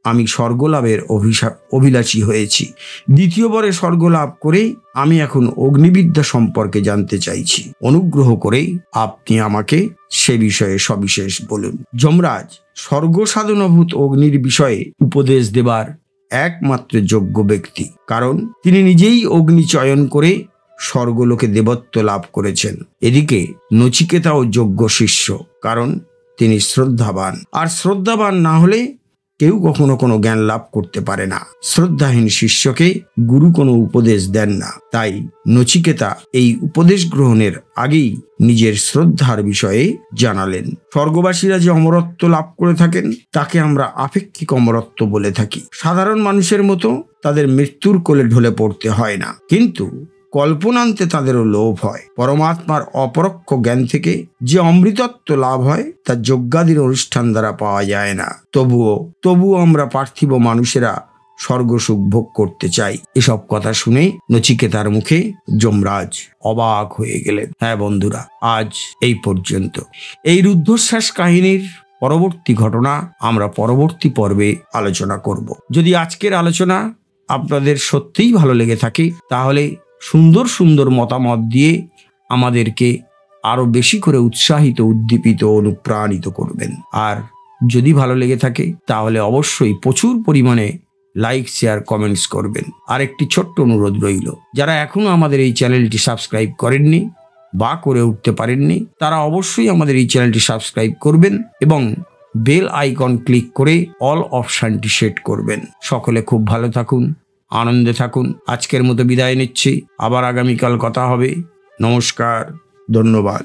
আমি স্বর্গলাভের অভিলাষী হয়েছি। দ্বিতীয়বারে স্বর্গলাভ করে আমি এখন অগ্নিবিদ্যা সম্পর্কে জানতে চাইছি। অনুগ্রহ করে আপনি আমাকে সে বিষয়ে সবিশেষ বলুন। যমরাজ স্বর্গ সাধনভূত অগ্নির বিষয়ে উপদেশ দেবার একমাত্র যোগ্য ব্যক্তি, কারণ তিনি নিজেই অগ্নি চয়ন করে স্বর্গলোকে দেবত্ব লাভ করেছেন। এদিকে নচিকেতাও যোগ্য শিষ্য, কারণ তিনি শ্রদ্ধাবান, আর শ্রদ্ধাবান না হলে কেউ কখনো কোনো জ্ঞান লাভ করতে পারে না। শ্রদ্ধাহীন শিষ্যকে গুরু কোনো উপদেশ দেন না। তাই নচিকেতা এই উপদেশ গ্রহণের আগেই নিজের শ্রদ্ধার বিষয়ে জানালেন। স্বর্গবাসীরা যে অমরত্ব লাভ করে থাকেন তাকে আমরা আপেক্ষিক অমরত্ব বলে থাকি। সাধারণ মানুষের মতো তাদের মৃত্যুর কোলে ঢলে পড়তে হয় না, কিন্তু কল্পনান্তে তাদেরও লোভ হয়। পরমাত্মার অপরোক্ষ জ্ঞান থেকে যে অমৃতত্ব লাভ হয় তা যজ্ঞাদির অনুষ্ঠান দ্বারা পাওয়া যায় না। তবুও আমরা পার্থিব মানুষেরা স্বর্গসুখ ভোগ করতে চাই। এসব কথা শুনে নচিকেতার মুখে যমরাজ অবাক হয়ে গেলেন। হ্যাঁ বন্ধুরা, আজ এই পর্যন্ত। এই রুদ্ধশ্বাস কাহিনীর পরবর্তী ঘটনা আমরা পরবর্তী পর্বে আলোচনা করব। যদি আজকের আলোচনা আপনাদের সত্যিই ভালো লেগে থাকে তাহলে সুন্দর সুন্দর মতামত দিয়ে আমাদেরকে আরো বেশি করে উৎসাহিত, উদ্দীপিত, অনুপ্রাণিত করবেন। আর যদি ভালো লেগে থাকে তাহলে অবশ্যই প্রচুর পরিমাণে লাইক, শেয়ার, কমেন্টস করবেন। আর একটি ছোট্ট অনুরোধ রইল, যারা এখনো আমাদের এই চ্যানেলটি সাবস্ক্রাইব করেননি বা করে উঠতে পারেননি তারা অবশ্যই আমাদের এই চ্যানেলটি সাবস্ক্রাইব করবেন এবং বেল আইকন ক্লিক করে অল অপশনটি সেট করবেন। সকলে খুব ভালো থাকুন, আনন্দে থাকুন। আজকের মতো বিদায় নিচ্ছি, আবার আগামীকাল কথা হবে। নমস্কার, ধন্যবাদ।